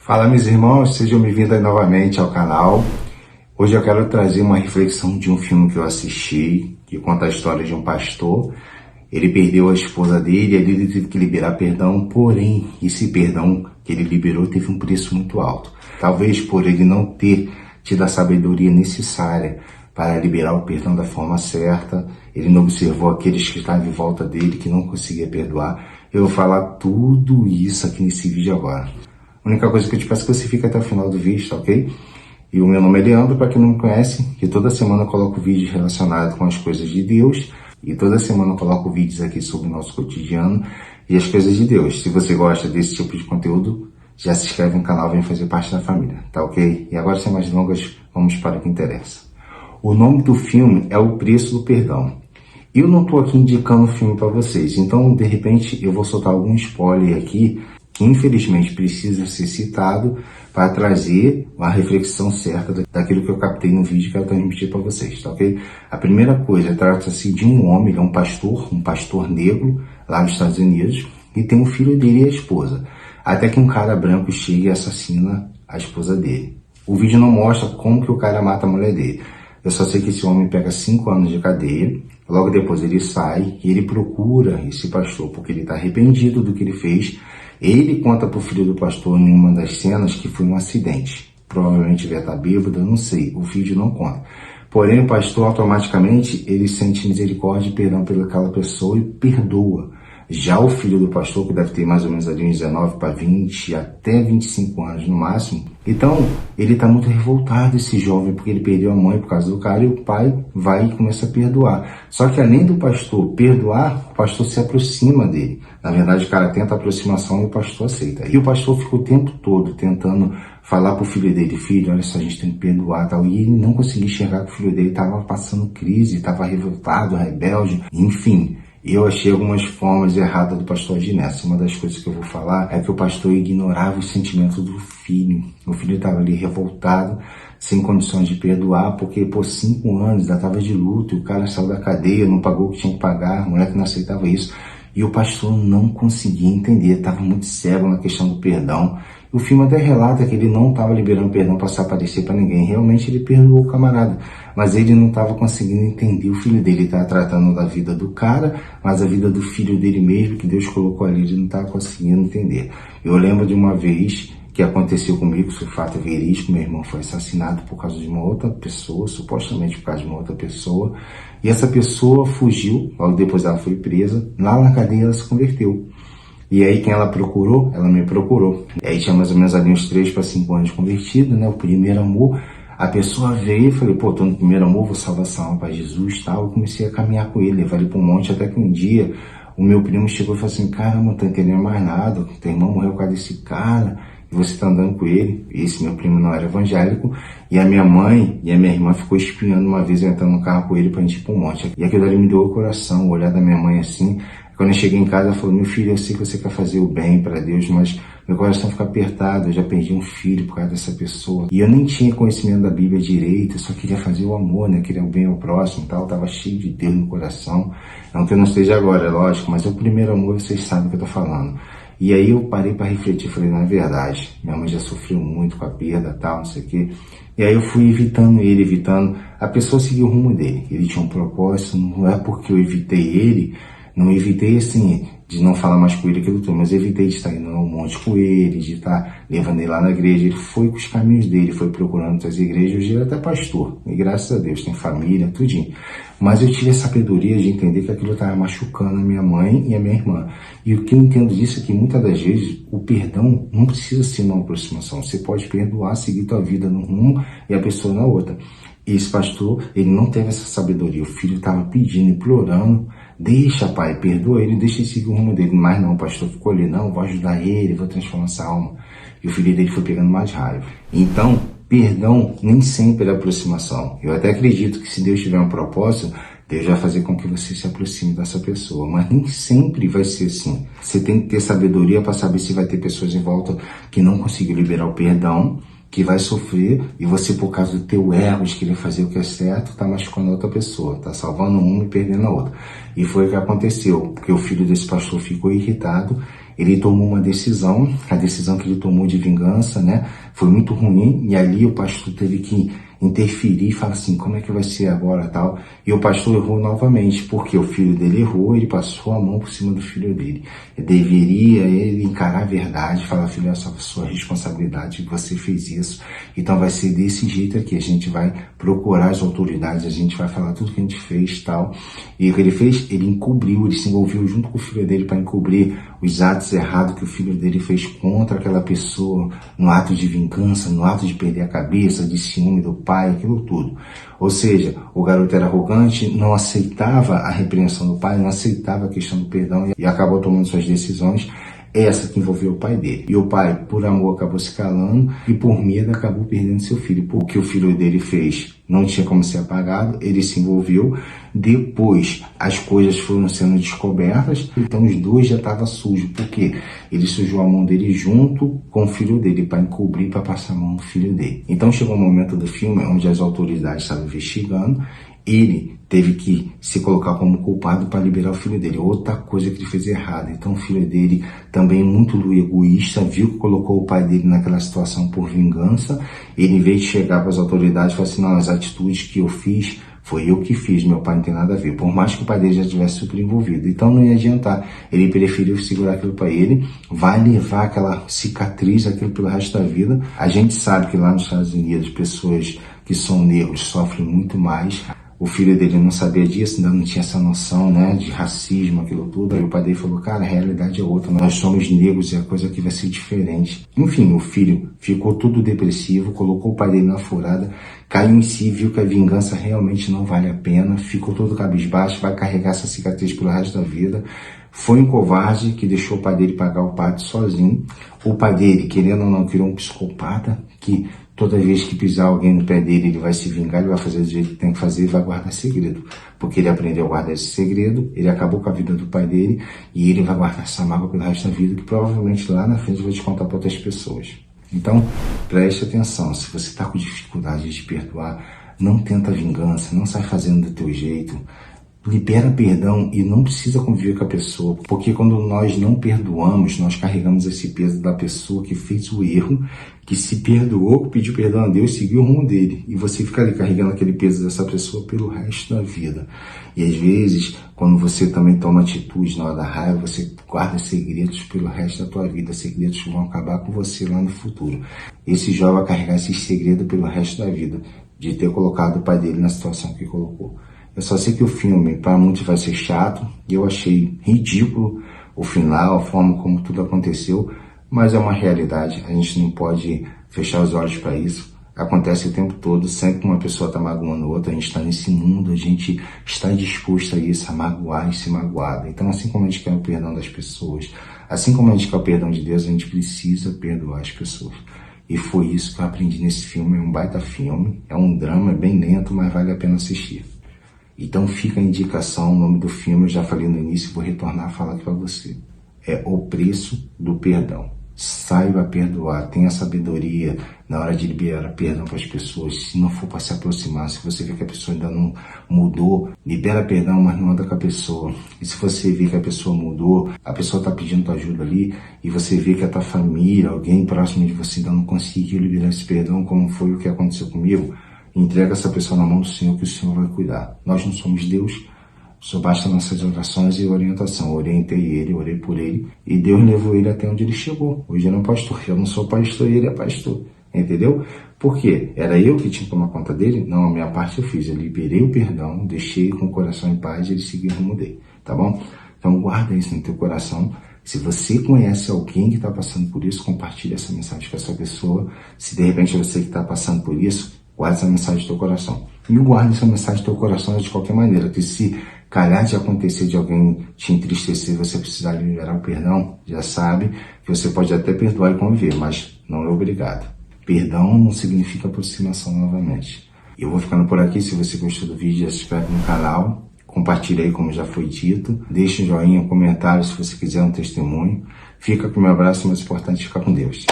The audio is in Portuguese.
Fala, meus irmãos, sejam bem-vindos aí novamente ao canal. Hoje eu quero trazer uma reflexão de um filme que eu assisti, que conta a história de um pastor. Ele perdeu a esposa dele e ele teve que liberar perdão, porém, esse perdão que ele liberou teve um preço muito alto. Talvez por ele não ter tido a sabedoria necessária para liberar o perdão da forma certa, ele não observou aqueles que estavam em volta dele, que não conseguia perdoar. Eu vou falar tudo isso aqui nesse vídeo agora. A única coisa que eu te peço é que você fique até o final do vídeo, tá ok? E o meu nome é Leandro, para quem não me conhece, que toda semana eu coloco vídeos relacionados com as coisas de Deus, e toda semana eu coloco vídeos aqui sobre o nosso cotidiano e as coisas de Deus. Se você gosta desse tipo de conteúdo, já se inscreve no canal, vem fazer parte da família, tá ok? E agora, sem mais delongas, vamos para o que interessa. O nome do filme é O Preço do Perdão. Eu não estou aqui indicando o filme para vocês, então de repente eu vou soltar algum spoiler aqui, que infelizmente precisa ser citado para trazer uma reflexão certa daquilo que eu captei no vídeo que eu transmiti para vocês, tá ok? A primeira coisa, trata-se de um homem, ele é um pastor negro lá nos Estados Unidos, e tem um filho dele e a esposa. Até que um cara branco chega e assassina a esposa dele. O vídeo não mostra como que o cara mata a mulher dele. Eu só sei que esse homem pega 5 anos de cadeia, logo depois ele sai e ele procura esse pastor porque ele está arrependido do que ele fez. Ele conta pro filho do pastor em uma das cenas que foi um acidente. Provavelmente ele está bêbado, eu não sei, o vídeo não conta. Porém, o pastor automaticamente ele sente misericórdia e perdão pelaquela pessoa e perdoa. Já o filho do pastor, que deve ter mais ou menos ali uns 19 para 20, até 25 anos no máximo, então ele está muito revoltado, esse jovem, porque ele perdeu a mãe por causa do cara, e o pai vai e começa a perdoar. Só que além do pastor perdoar, o pastor se aproxima dele. Na verdade, o cara tenta a aproximação e o pastor aceita. E o pastor fica o tempo todo tentando falar pro filho dele: filho, olha só, a gente tem que perdoar, tal. E ele não conseguia enxergar que o filho dele estava passando crise, estava revoltado, rebelde, enfim. E eu achei algumas formas erradas do pastor agir nessa. Uma das coisas que eu vou falar é que o pastor ignorava os sentimentos do filho. O filho estava ali revoltado, sem condições de perdoar, porque por 5 anos ainda estava de luto, e o cara saiu da cadeia, não pagou o que tinha que pagar, a mulher que não aceitava isso. E o pastor não conseguia entender, estava muito cego na questão do perdão. O filme até relata que ele não estava liberando perdão para se aparecer para ninguém. Realmente ele perdoou o camarada, mas ele não estava conseguindo entender o filho dele. Ele estava tratando da vida do cara, mas a vida do filho dele mesmo, que Deus colocou ali, ele não estava conseguindo entender. Eu lembro de uma vez que aconteceu comigo, isso foi fato verídico, meu irmão foi assassinado por causa de uma outra pessoa, supostamente por causa de uma outra pessoa, e essa pessoa fugiu, logo depois ela foi presa, lá na cadeia ela se converteu. E aí quem ela procurou? Ela me procurou. E aí tinha mais ou menos ali uns 3 para 5 anos convertido, né? O primeiro amor. A pessoa veio e falei: pô, tô no primeiro amor, vou salvar essa alma para Jesus e tal. Eu comecei a caminhar com ele, levar ele para um monte, até que um dia o meu primo chegou e falou assim: cara, não tô entendendo mais nada, teu irmão morreu por causa desse cara, e você tá andando com ele. Esse meu primo não era evangélico, e a minha mãe e a minha irmã ficou espiando uma vez, eu entrando no carro com ele pra gente ir para um monte. E aquilo ali me doeu o coração, o olhar da minha mãe assim. Quando eu cheguei em casa, ela falou: meu filho, eu sei que você quer fazer o bem para Deus, mas meu coração fica apertado, eu já perdi um filho por causa dessa pessoa. E eu nem tinha conhecimento da Bíblia direito, eu só queria fazer o amor, né? Queria o bem ao próximo e tal, eu tava cheio de Deus no coração. Não que eu não esteja agora, é lógico, mas é o primeiro amor, vocês sabem o que eu tô falando. E aí eu parei para refletir, falei: na verdade, minha mãe já sofreu muito com a perda, tal, não sei o quê. E aí eu fui evitando ele, evitando. A pessoa seguiu o rumo dele, ele tinha um propósito, não é porque eu evitei ele, não evitei assim, de não falar mais com ele aquilo tudo, mas evitei de estar indo ao monte com ele, de estar levando ele lá na igreja. Ele foi com os caminhos dele, foi procurando outras igrejas, hoje ele é até pastor, e graças a Deus, tem família, tudinho. Mas eu tive a sabedoria de entender que aquilo estava machucando a minha mãe e a minha irmã. E o que eu entendo disso é que muitas das vezes o perdão não precisa ser uma aproximação. Você pode perdoar, seguir tua vida num rumo e a pessoa na outra. E esse pastor, ele não teve essa sabedoria. O filho estava pedindo, implorando: deixa, pai, perdoa ele, deixa ele seguir o rumo dele. Mas não, o pastor ficou ali: não, vou ajudar ele, vou transformar essa alma. E o filho dele foi pegando mais raiva. Então, perdão nem sempre é aproximação. Eu até acredito que se Deus tiver um propósito, Deus vai fazer com que você se aproxime dessa pessoa, mas nem sempre vai ser assim. Você tem que ter sabedoria para saber se vai ter pessoas em volta que não conseguiram liberar o perdão, que vai sofrer, e você, por causa do teu ego de querer fazer o que é certo, tá machucando a outra pessoa, tá salvando uma e perdendo a outra. E foi o que aconteceu, porque o filho desse pastor ficou irritado, ele tomou uma decisão, a decisão que ele tomou de vingança, né, foi muito ruim, e ali o pastor teve que interferir e falar assim, como é que vai ser agora, tal, e o pastor errou novamente, porque o filho dele errou, ele passou a mão por cima do filho dele. Deveria ele encarar a verdade, falar, filho, essa é a sua responsabilidade, você fez isso, então vai ser desse jeito aqui, a gente vai procurar as autoridades, a gente vai falar tudo que a gente fez, tal, e o que ele fez, ele encobriu, ele se envolveu junto com o filho dele para encobrir os atos errados que o filho dele fez contra aquela pessoa, no ato de vingança, no ato de perder a cabeça, de ciúme do pai, aquilo tudo. Ou seja, o garoto era arrogante, não aceitava a repreensão do pai, não aceitava a questão do perdão e acabou tomando suas decisões, essa que envolveu o pai dele. E o pai, por amor, acabou se calando e por medo acabou perdendo seu filho. O que o filho dele fez não tinha como ser apagado, ele se envolveu. Depois as coisas foram sendo descobertas, então os dois já estavam sujos. Por quê? Ele sujou a mão dele junto com o filho dele, para encobrir, para passar a mão no filho dele. Então chegou um momento do filme onde as autoridades estavam investigando, ele teve que se colocar como culpado para liberar o filho dele. Outra coisa que ele fez errado. Então o filho dele, também muito do egoísta, viu que colocou o pai dele naquela situação por vingança. Ele, em vez de chegar para as autoridades, falou assim, não, as atitudes que eu fiz, foi eu que fiz, meu pai não tem nada a ver. Por mais que o pai dele já tivesse super envolvido. Então não ia adiantar. Ele preferiu segurar aquilo para ele. Vai levar aquela cicatriz, aquilo pelo resto da vida. A gente sabe que lá nos Estados Unidos, pessoas que são negros sofrem muito mais. O filho dele não sabia disso, ainda não tinha essa noção, né, de racismo, aquilo tudo. Aí o pai dele falou, cara, a realidade é outra, nós somos negros e a coisa aqui vai ser diferente. Enfim, o filho ficou tudo depressivo, colocou o pai dele na furada, caiu em si, viu que a vingança realmente não vale a pena, ficou todo cabisbaixo, vai carregar essa cicatriz pelo resto da vida. Foi um covarde que deixou o pai dele pagar o pato sozinho. O pai dele, querendo ou não, criou um psicopata que toda vez que pisar alguém no pé dele, ele vai se vingar, ele vai fazer do jeito que tem que fazer e vai guardar segredo. Porque ele aprendeu a guardar esse segredo, ele acabou com a vida do pai dele e ele vai guardar essa mágoa pelo resto da vida que provavelmente lá na frente vai te contar para outras pessoas. Então, preste atenção, se você está com dificuldade de perdoar, não tenta vingança, não sai fazendo do teu jeito. Libera perdão e não precisa conviver com a pessoa, porque quando nós não perdoamos, nós carregamos esse peso da pessoa que fez o erro, que se perdoou, pediu perdão a Deus, seguiu o rumo dele. E você fica ali carregando aquele peso dessa pessoa pelo resto da vida. E às vezes, quando você também toma atitude na hora da raiva, você guarda segredos pelo resto da tua vida, segredos que vão acabar com você lá no futuro. Esse jovem vai carregar esses segredos pelo resto da vida, de ter colocado o pai dele na situação que colocou. Eu só sei que o filme, para muitos, vai ser chato, e eu achei ridículo o final, a forma como tudo aconteceu, mas é uma realidade, a gente não pode fechar os olhos para isso. Acontece o tempo todo, sempre que uma pessoa está magoando outra, a gente está nesse mundo, a gente está disposto a isso, a magoar e ser magoado. Então, assim como a gente quer o perdão das pessoas, assim como a gente quer o perdão de Deus, a gente precisa perdoar as pessoas. E foi isso que eu aprendi nesse filme, é um baita filme, é um drama, é bem lento, mas vale a pena assistir. Então fica a indicação, o nome do filme, eu já falei no início, vou retornar a falar aqui para você. É O Preço do Perdão. Saiba perdoar, tenha sabedoria na hora de liberar perdão para as pessoas. Se não for para se aproximar, se você vê que a pessoa ainda não mudou, libera perdão, mas não anda com a pessoa. E se você vê que a pessoa mudou, a pessoa está pedindo tua ajuda ali, e você vê que a tua família, alguém próximo de você ainda não conseguiu liberar esse perdão, como foi o que aconteceu comigo, entrega essa pessoa na mão do Senhor, que o Senhor vai cuidar. Nós não somos Deus, só basta nossas orações e orientação. Eu orientei ele, orei por ele, e Deus levou ele até onde ele chegou. Hoje ele é um pastor, eu não sou pastor, ele é pastor. Entendeu? Por quê? Era eu que tinha que tomar conta dele? Não, a minha parte eu fiz. Eu liberei o perdão, deixei com o coração em paz e ele seguiu o rumo dele. Tá bom? Então guarda isso no teu coração. Se você conhece alguém que está passando por isso, compartilha essa mensagem com essa pessoa. Se de repente você que está passando por isso, guarda essa mensagem do teu coração. E guarda essa mensagem do teu coração de qualquer maneira, que se calhar de acontecer de alguém te entristecer, você precisar liberar o perdão, já sabe que você pode até perdoar e conviver, mas não é obrigado. Perdão não significa aproximação novamente. Eu vou ficando por aqui. Se você gostou do vídeo, se inscreve no canal, compartilha aí como já foi dito, deixa um joinha, um comentário se você quiser um testemunho. Fica com o meu abraço, mas o importante é ficar com Deus.